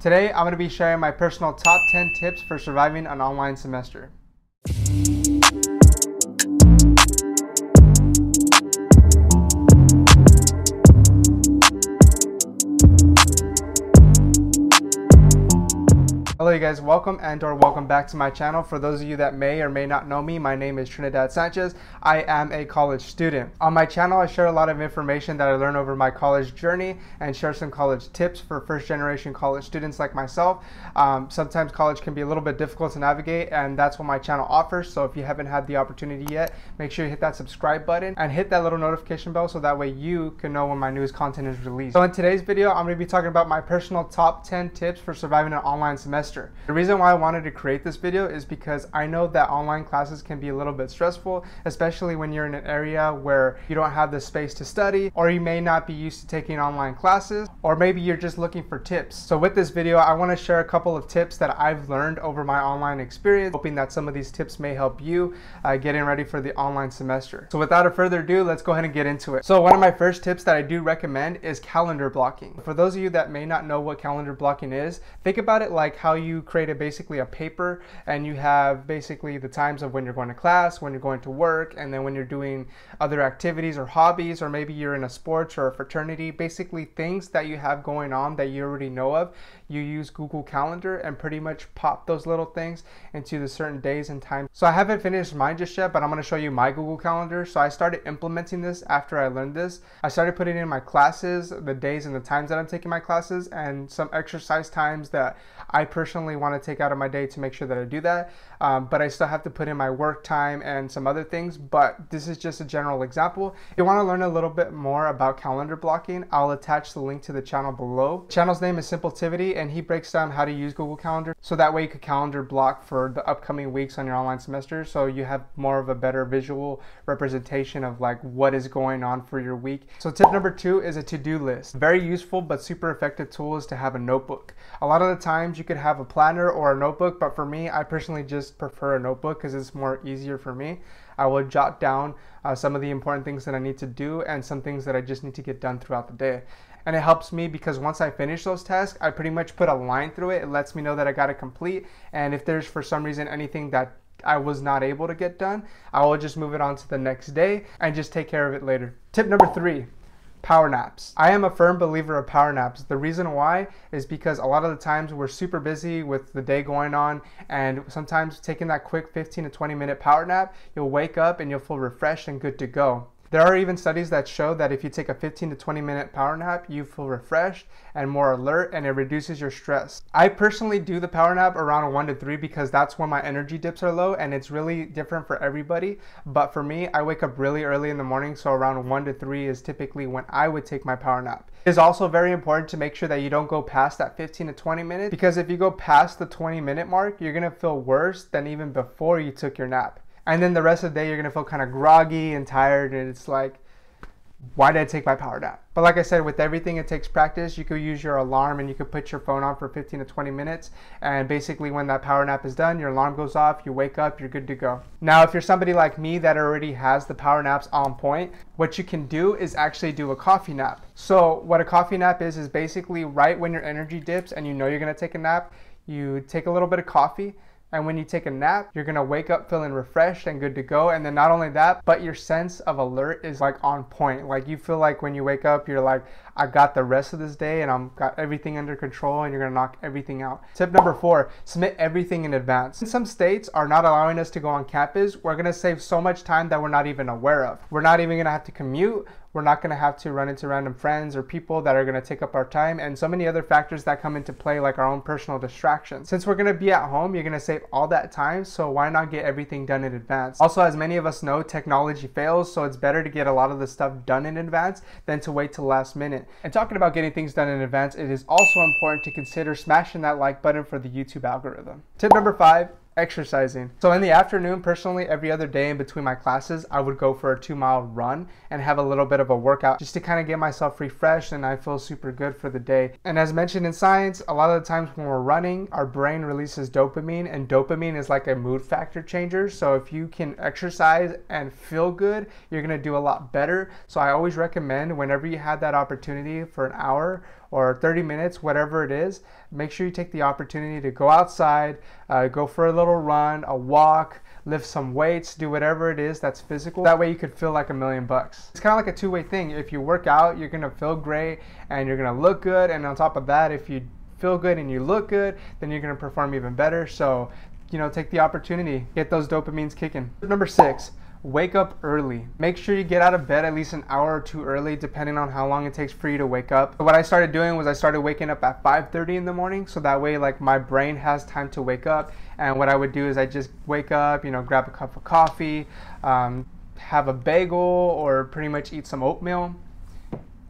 Today, I'm going to be sharing my personal top 10 tips for surviving an online semester. Hello you guys, welcome back to my channel. For those of you that may or may not know me, my name is Trinidad Sanchez. I am a college student. On my channel, I share a lot of information that I learned over my college journey and share some college tips for first generation college students like myself. Sometimes college can be a little bit difficult to navigate, and that's what my channel offers. So if you haven't had the opportunity yet, make sure you hit that subscribe button and hit that little notification bell so that way you can know when my newest content is released. So in today's video, I'm going to be talking about my personal top 10 tips for surviving an online semester. The reason why I wanted to create this video is because I know that online classes can be a little bit stressful, especially when you're in an area where you don't have the space to study, or you may not be used to taking online classes, or maybe you're just looking for tips. So with this video, I want to share a couple of tips that I've learned over my online experience, hoping that some of these tips may help you getting ready for the online semester. So without further ado, let's go ahead and get into it. So one of my first tips that I do recommend is calendar blocking. For those of you that may not know what calendar blocking is, think about it like how you created basically a paper and you have basically the times of when you're going to class, when you're going to work, and then when you're doing other activities or hobbies, or maybe you're in a sports or a fraternity, basically things that you have going on that you already know of. You use Google Calendar and pretty much pop those little things into the certain days and times. So I haven't finished mine just yet, but I'm going to show you my Google Calendar. So I started implementing this after I learned this. I started putting in my classes, the days and the times that I'm taking my classes, and some exercise times that I personally want to take out of my day to make sure that I do that. But I still have to put in my work time and some other things, but this is just a general example. If you want to learn a little bit more about calendar blocking, I'll attach the link to the channel below. The channel's name is Simpletivity, and he breaks down how to use Google Calendar, so that way you could calendar block for the upcoming weeks on your online semester, so you have more of a better visual representation of like what is going on for your week. So tip number 2 is a to-do list. Very useful but super effective tool is to have a notebook. A lot of the times you could have a planner or a notebook, but for me, I personally just prefer a notebook because it's more easier for me. I will jot down some of the important things that I need to do and some things that I just need to get done throughout the day. And it helps me because once I finish those tasks, I pretty much put a line through it. It lets me know that I got to complete. And if there's for some reason anything that I was not able to get done, I will just move it on to the next day and just take care of it later. Tip number 3. Power naps. I am a firm believer of power naps. The reason why is because a lot of the times we're super busy with the day going on, and sometimes taking that quick 15 to 20 minute power nap, you'll wake up and you'll feel refreshed and good to go. There are even studies that show that if you take a 15 to 20 minute power nap, you feel refreshed and more alert, and it reduces your stress. I personally do the power nap around 1 to 3 because that's when my energy dips are low, and it's really different for everybody. But for me, I wake up really early in the morning, so around 1 to 3 is typically when I would take my power nap. It is also very important to make sure that you don't go past that 15 to 20 minutes, because if you go past the 20-minute mark, you're gonna feel worse than even before you took your nap. And then the rest of the day, you're going to feel kind of groggy and tired, and it's like, why did I take my power nap? But like I said, with everything, it takes practice. You could use your alarm and you could put your phone on for 15 to 20 minutes. And basically when that power nap is done, your alarm goes off, you wake up, you're good to go. Now, if you're somebody like me that already has the power naps on point, what you can do is actually do a coffee nap. So what a coffee nap is basically right when your energy dips and you know you're going to take a nap, you take a little bit of coffee. And when you take a nap, you're gonna wake up feeling refreshed and good to go. And then not only that, but your sense of alert is like on point. Like you feel like when you wake up, you're like, I got the rest of this day and I'm got everything under control, and you're gonna knock everything out. Tip number 4, submit everything in advance. Some states are not allowing us to go on campus. We're gonna save so much time that we're not even aware of. We're not even gonna have to commute. We're not going to have to run into random friends or people that are going to take up our time, and so many other factors that come into play, like our own personal distractions. Since we're going to be at home, you're going to save all that time, so why not get everything done in advance? Also, as many of us know, technology fails, so it's better to get a lot of the stuff done in advance than to wait till last minute. And talking about getting things done in advance, it is also important to consider smashing that like button for the YouTube algorithm. Tip number 5, exercising. So in the afternoon, personally, every other day in between my classes, I would go for a 2-mile run and have a little bit of a workout just to kind of get myself refreshed, and I feel super good for the day. And as mentioned in science, a lot of the times when we're running, our brain releases dopamine, and dopamine is like a mood factor changer. So if you can exercise and feel good, you're gonna do a lot better. So I always recommend, whenever you have that opportunity for an hour or 30 minutes, whatever it is, make sure you take the opportunity to go outside, go for a little run, a walk, lift some weights, do whatever it is that's physical. That way you could feel like $1,000,000. It's kind of like a two-way thing. If you work out, you're gonna feel great and you're gonna look good. And on top of that, if you feel good and you look good, then you're gonna perform even better. So, take the opportunity, get those dopamines kicking. Number 6, wake up early. Make sure you get out of bed at least an hour or two early, depending on how long it takes for you to wake up. What I started doing was I started waking up at 5:30 in the morning, so that way like my brain has time to wake up. And what I would do is I just wake up, grab a cup of coffee, have a bagel, or pretty much eat some oatmeal,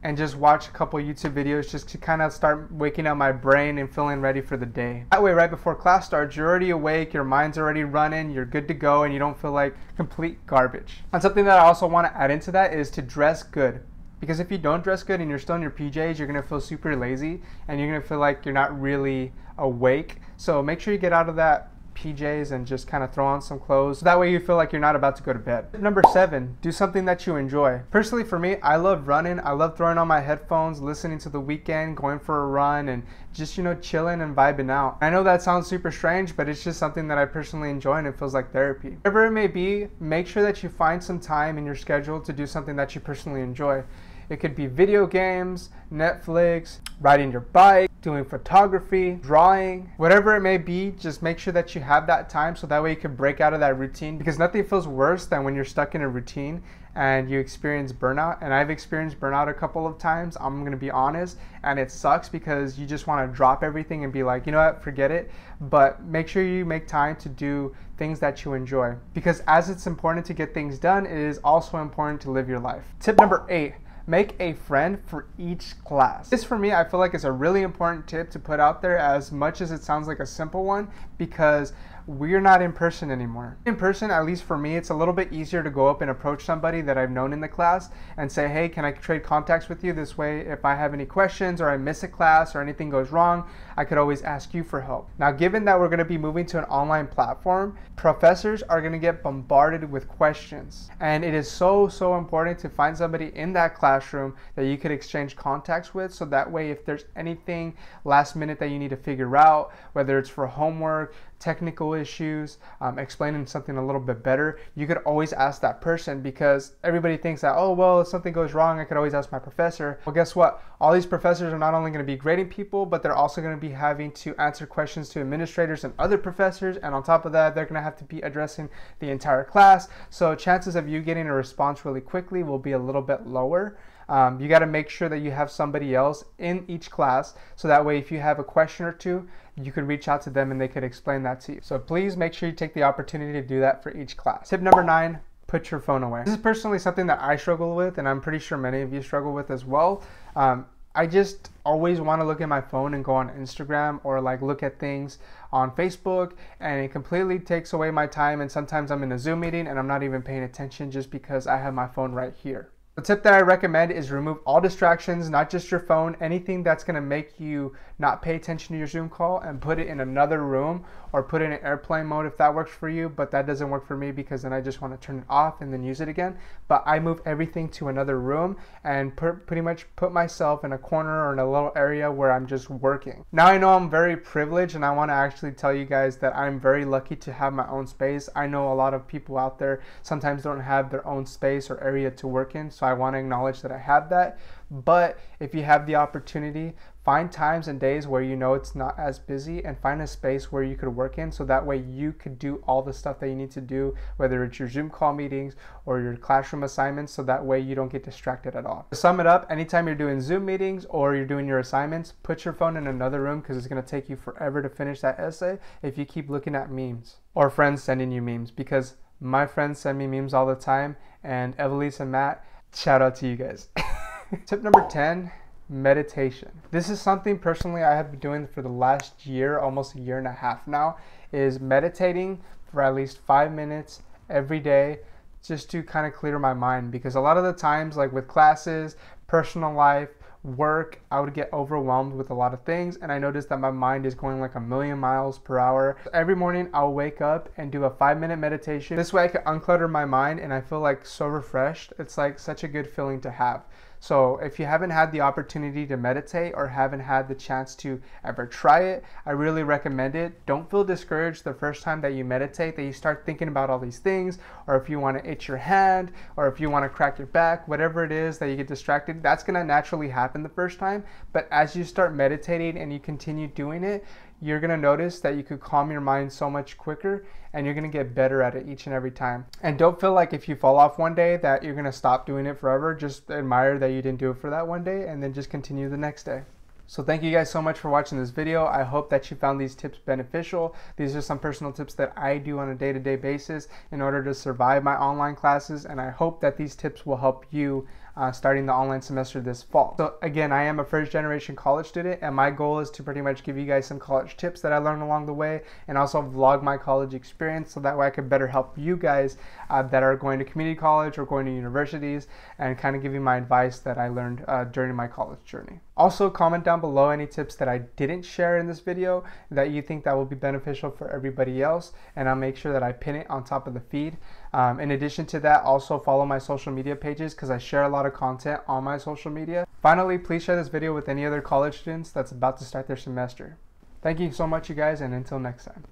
and just watch a couple YouTube videos just to kind of start waking up my brain and feeling ready for the day. That way, right before class starts, you're already awake, your mind's already running, you're good to go, and you don't feel like complete garbage. And something that I also want to add into that is to dress good. Because if you don't dress good and you're still in your PJs, you're going to feel super lazy, and you're going to feel like you're not really awake. So make sure you get out of that PJs and just kind of throw on some clothes. That way you feel like you're not about to go to bed. Number 7, do something that you enjoy. Personally for me, I love running. I love throwing on my headphones, listening to The Weeknd, going for a run, and just, chilling and vibing out. I know that sounds super strange, but it's just something that I personally enjoy and it feels like therapy. Whatever it may be, make sure that you find some time in your schedule to do something that you personally enjoy. It could be video games, Netflix, riding your bike, doing photography, drawing, whatever it may be. Just make sure that you have that time so that way you can break out of that routine, because nothing feels worse than when you're stuck in a routine and you experience burnout. And I've experienced burnout a couple of times, I'm gonna be honest, and it sucks because you just wanna drop everything and be like, you know what, forget it. But make sure you make time to do things that you enjoy, because as it's important to get things done, it is also important to live your life. Tip number 8, make a friend for each class. This for me, I feel like is a really important tip to put out there, as much as it sounds like a simple one, because we're not in person anymore. In person, at least for me, it's a little bit easier to go up and approach somebody that I've known in the class and say, hey, can I trade contacts with you? This way, if I have any questions or I miss a class or anything goes wrong, I could always ask you for help. Now, given that we're gonna be moving to an online platform, professors are gonna get bombarded with questions. And it is so important to find somebody in that classroom that you could exchange contacts with, so that way if there's anything last minute that you need to figure out, whether it's for homework, technical issues, explaining something a little bit better, you could always ask that person, because everybody thinks that, oh, well, if something goes wrong, I could always ask my professor. Well, guess what? All these professors are not only going to be grading people, but they're also going to be having to answer questions to administrators and other professors. And on top of that, they're going to have to be addressing the entire class. So chances of you getting a response really quickly will be a little bit lower. You got to make sure that you have somebody else in each class, so that way if you have a question or two, you could reach out to them and they could explain that to you. So please make sure you take the opportunity to do that for each class. Tip number 9, put your phone away. This is personally something that I struggle with, and I'm pretty sure many of you struggle with as well. I just always want to look at my phone and go on Instagram or like look at things on Facebook, and it completely takes away my time. And sometimes I'm in a Zoom meeting and I'm not even paying attention just because I have my phone right here. The tip that I recommend is remove all distractions, not just your phone, anything that's going to make you not pay attention to your Zoom call, and put it in another room, or put it in airplane mode if that works for you. But that doesn't work for me, because then I just want to turn it off and then use it again. But I move everything to another room and pretty much put myself in a corner or in a little area where I'm just working. Now I know I'm very privileged, and I want to actually tell you guys that I'm very lucky to have my own space. I know a lot of people out there sometimes don't have their own space or area to work in, so I want to acknowledge that I have that. But if you have the opportunity, find times and days where you know it's not as busy, and find a space where you could work in, so that way you could do all the stuff that you need to do, whether it's your Zoom call meetings or your classroom assignments, so that way you don't get distracted at all. To sum it up, anytime you're doing Zoom meetings or you're doing your assignments, put your phone in another room, because it's going to take you forever to finish that essay if you keep looking at memes or friends sending you memes, because my friends send me memes all the time. And Evelise and Matt, shout out to you guys. Tip number 10, meditation. This is something personally I have been doing for the last year, almost a year and a half now, is meditating for at least 5 minutes every day, just to kind of clear my mind. Because a lot of the times, like with classes, personal life, work, I would get overwhelmed with a lot of things, and I noticed that my mind is going like 1,000,000 miles per hour. Every morning I'll wake up and do a 5-minute meditation. This way I can unclutter my mind, and I feel like so refreshed. It's like such a good feeling to have. So if you haven't had the opportunity to meditate or haven't had the chance to ever try it, I really recommend it. Don't feel discouraged the first time that you meditate, that you start thinking about all these things, or if you want to itch your hand, or if you want to crack your back, whatever it is that you get distracted, that's going to naturally happen the first time. But as you start meditating and you continue doing it, you're going to notice that you could calm your mind so much quicker, and you're going to get better at it each and every time. And don't feel like if you fall off one day that you're going to stop doing it forever. Just admire that you didn't do it for that one day, and then just continue the next day. So thank you guys so much for watching this video. I hope that you found these tips beneficial. These are some personal tips that I do on a day-to-day basis in order to survive my online classes, and I hope that these tips will help you starting the online semester this fall. So again, I am a first-generation college student, and my goal is to pretty much give you guys some college tips that I learned along the way, and also vlog my college experience, so that way I could better help you guys that are going to community college or going to universities, and kind of give you my advice that I learned during my college journey. Also, comment down below any tips that I didn't share in this video that you think that will be beneficial for everybody else, and I'll make sure that I pin it on top of the feed. In addition to that, also follow my social media pages, because I share a lot of content on my social media. Finally, please share this video with any other college students that's about to start their semester. Thank you so much, you guys, and until next time.